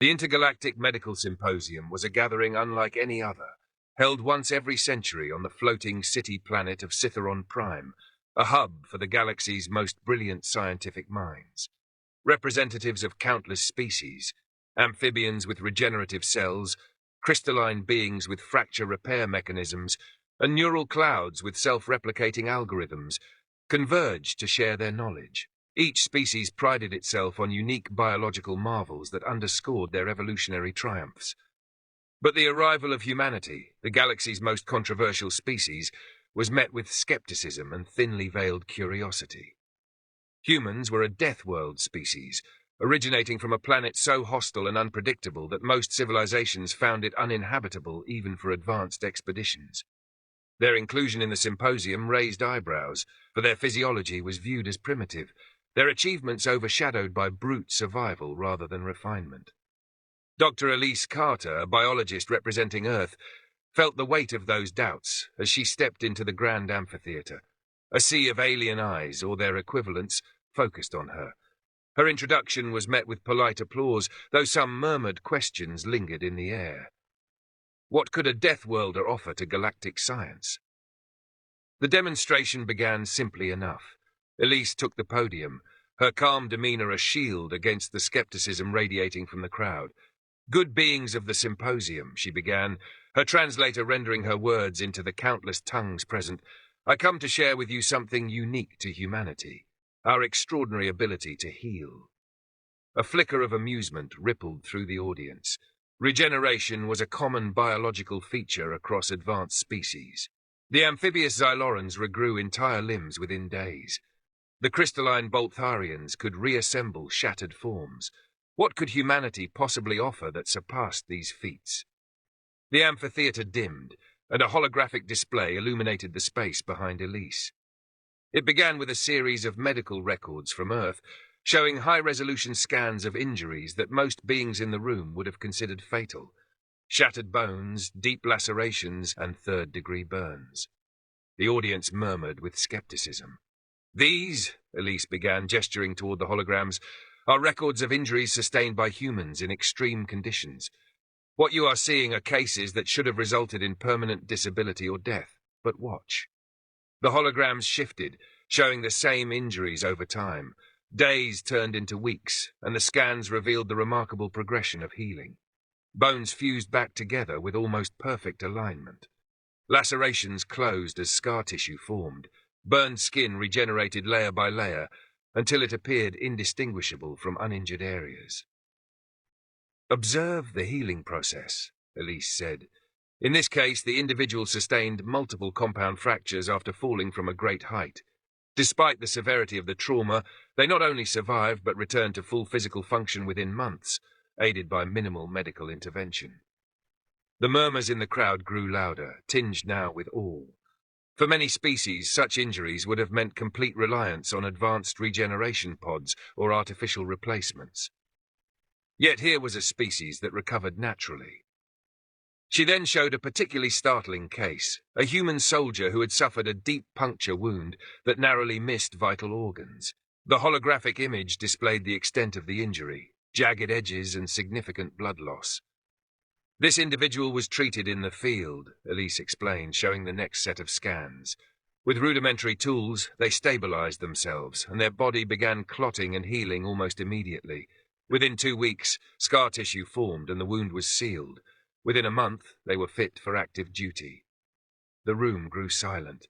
The Intergalactic Medical Symposium was a gathering unlike any other, held once every century on the floating city planet of Cytheron Prime, a hub for the galaxy's most brilliant scientific minds. Representatives of countless species, amphibians with regenerative cells, crystalline beings with fracture repair mechanisms, and neural clouds with self-replicating algorithms, converged to share their knowledge. Each species prided itself on unique biological marvels that underscored their evolutionary triumphs. But the arrival of humanity, the galaxy's most controversial species, was met with skepticism and thinly veiled curiosity. Humans were a death world species, originating from a planet so hostile and unpredictable that most civilizations found it uninhabitable even for advanced expeditions. Their inclusion in the symposium raised eyebrows, for their physiology was viewed as primitive, their achievements overshadowed by brute survival rather than refinement. Dr. Elise Carter, a biologist representing Earth, felt the weight of those doubts as she stepped into the grand amphitheater. A sea of alien eyes, or their equivalents, focused on her. Her introduction was met with polite applause, though some murmured questions lingered in the air. What could a Death Worlder offer to galactic science? The demonstration began simply enough. Elise took the podium, her calm demeanor a shield against the skepticism radiating from the crowd. "Good beings of the symposium," she began, her translator rendering her words into the countless tongues present, "I come to share with you something unique to humanity, our extraordinary ability to heal." A flicker of amusement rippled through the audience. Regeneration was a common biological feature across advanced species. The amphibious Xylorans regrew entire limbs within days. The crystalline Boltharians could reassemble shattered forms. What could humanity possibly offer that surpassed these feats? The amphitheater dimmed, and a holographic display illuminated the space behind Elise. It began with a series of medical records from Earth, showing high-resolution scans of injuries that most beings in the room would have considered fatal. Shattered bones, deep lacerations, and third-degree burns. The audience murmured with skepticism. "These," Elise began, gesturing toward the holograms, "are records of injuries sustained by humans in extreme conditions. What you are seeing are cases that should have resulted in permanent disability or death. But watch." The holograms shifted, showing the same injuries over time. Days turned into weeks, and the scans revealed the remarkable progression of healing. Bones fused back together with almost perfect alignment. Lacerations closed as scar tissue formed. Burned skin regenerated layer by layer, until it appeared indistinguishable from uninjured areas. "Observe the healing process," Elise said. "In this case, the individual sustained multiple compound fractures after falling from a great height. Despite the severity of the trauma, they not only survived but returned to full physical function within months, aided by minimal medical intervention." The murmurs in the crowd grew louder, tinged now with awe. For many species, such injuries would have meant complete reliance on advanced regeneration pods or artificial replacements. Yet here was a species that recovered naturally. She then showed a particularly startling case, a human soldier who had suffered a deep puncture wound that narrowly missed vital organs. The holographic image displayed the extent of the injury, jagged edges and significant blood loss. "This individual was treated in the field," Elise explained, showing the next set of scans. "With rudimentary tools, they stabilized themselves, and their body began clotting and healing almost immediately. Within 2 weeks, scar tissue formed and the wound was sealed. Within a month, they were fit for active duty." The room grew silent.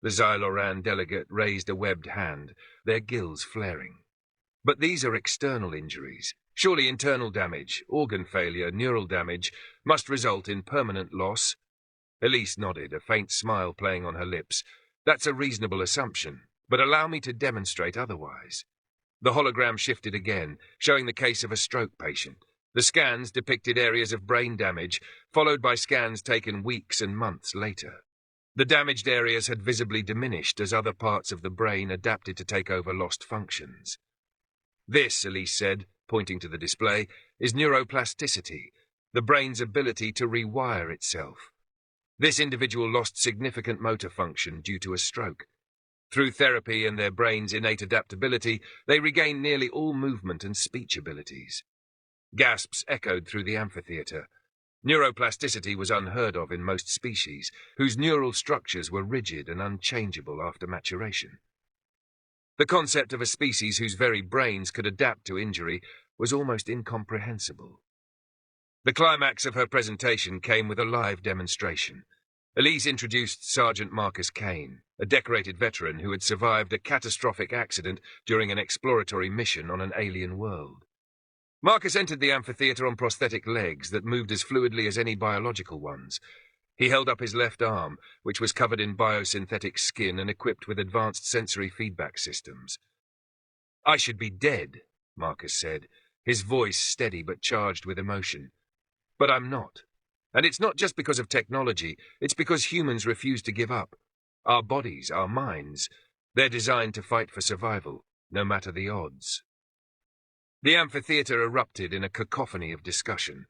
The Xyloran delegate raised a webbed hand, their gills flaring. "But these are external injuries. Surely internal damage, organ failure, neural damage, must result in permanent loss?" Elise nodded, a faint smile playing on her lips. "That's a reasonable assumption, but allow me to demonstrate otherwise." The hologram shifted again, showing the case of a stroke patient. The scans depicted areas of brain damage, followed by scans taken weeks and months later. The damaged areas had visibly diminished as other parts of the brain adapted to take over lost functions. "This," Elise said, pointing to the display, "is neuroplasticity, the brain's ability to rewire itself. This individual lost significant motor function due to a stroke. Through therapy and their brain's innate adaptability, they regained nearly all movement and speech abilities." Gasps echoed through the amphitheatre. Neuroplasticity was unheard of in most species, whose neural structures were rigid and unchangeable after maturation. The concept of a species whose very brains could adapt to injury was almost incomprehensible. The climax of her presentation came with a live demonstration. Elise introduced Sergeant Marcus Kane, a decorated veteran who had survived a catastrophic accident during an exploratory mission on an alien world. Marcus entered the amphitheatre on prosthetic legs that moved as fluidly as any biological ones. He held up his left arm, which was covered in biosynthetic skin and equipped with advanced sensory feedback systems. "I should be dead," Marcus said, his voice steady but charged with emotion. "But I'm not. And it's not just because of technology, it's because humans refuse to give up. Our bodies, our minds, they're designed to fight for survival, no matter the odds." The amphitheatre erupted in a cacophony of discussion.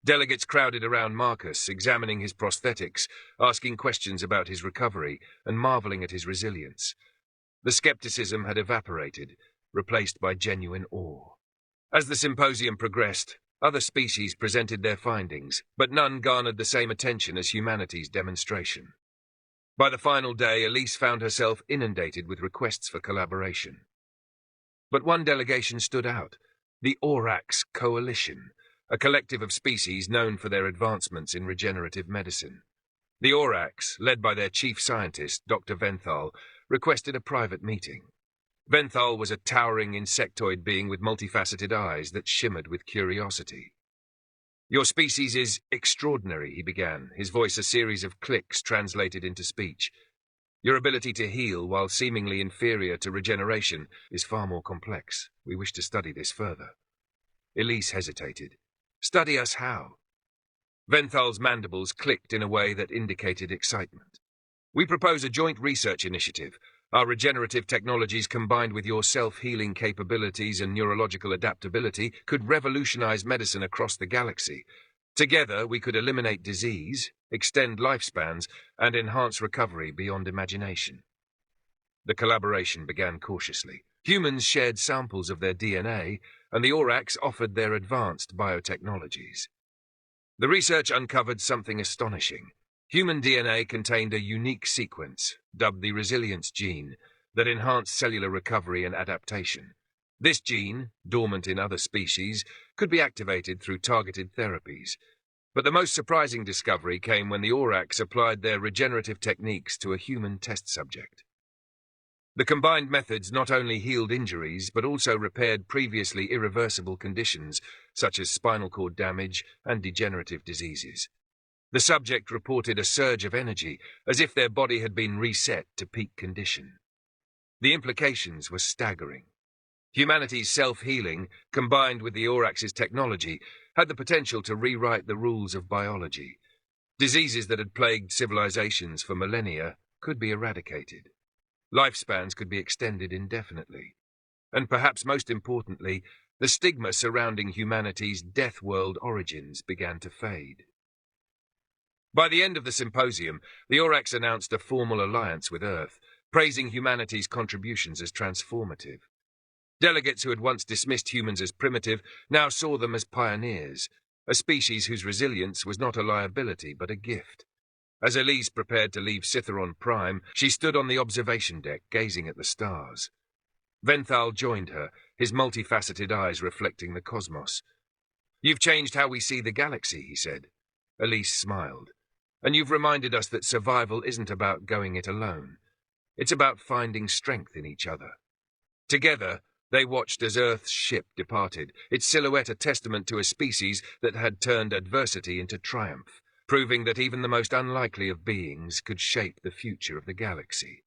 Delegates crowded around Marcus, examining his prosthetics, asking questions about his recovery, and marveling at his resilience. The skepticism had evaporated, replaced by genuine awe. As the symposium progressed, other species presented their findings, but none garnered the same attention as humanity's demonstration. By the final day, Elise found herself inundated with requests for collaboration. But one delegation stood out: the Orax Coalition, a collective of species known for their advancements in regenerative medicine. The Orax, led by their chief scientist, Dr. Venthal, requested a private meeting. Venthal was a towering insectoid being with multifaceted eyes that shimmered with curiosity. "Your species is extraordinary," he began, his voice a series of clicks translated into speech. "Your ability to heal while seemingly inferior to regeneration is far more complex. We wish to study this further." Elise hesitated. "Study us how?" Venthal's mandibles clicked in a way that indicated excitement. "We propose a joint research initiative. Our regenerative technologies combined with your self-healing capabilities and neurological adaptability could revolutionize medicine across the galaxy. Together, we could eliminate disease, extend lifespans, and enhance recovery beyond imagination." The collaboration began cautiously. Humans shared samples of their DNA, and the Orax offered their advanced biotechnologies. The research uncovered something astonishing. Human DNA contained a unique sequence, dubbed the resilience gene, that enhanced cellular recovery and adaptation. This gene, dormant in other species, could be activated through targeted therapies. But the most surprising discovery came when the Orax applied their regenerative techniques to a human test subject. The combined methods not only healed injuries, but also repaired previously irreversible conditions, such as spinal cord damage and degenerative diseases. The subject reported a surge of energy, as if their body had been reset to peak condition. The implications were staggering. Humanity's self-healing, combined with the Orax's technology, had the potential to rewrite the rules of biology. Diseases that had plagued civilizations for millennia could be eradicated. Lifespans could be extended indefinitely. And perhaps most importantly, the stigma surrounding humanity's death world origins began to fade. By the end of the symposium, the Orax announced a formal alliance with Earth, praising humanity's contributions as transformative. Delegates who had once dismissed humans as primitive now saw them as pioneers, a species whose resilience was not a liability but a gift. As Elise prepared to leave Citheron Prime, she stood on the observation deck, gazing at the stars. Venthal joined her, his multifaceted eyes reflecting the cosmos. "You've changed how we see the galaxy," he said. Elise smiled. "And you've reminded us that survival isn't about going it alone. It's about finding strength in each other." Together, they watched as Earth's ship departed, its silhouette a testament to a species that had turned adversity into triumph, proving that even the most unlikely of beings could shape the future of the galaxy.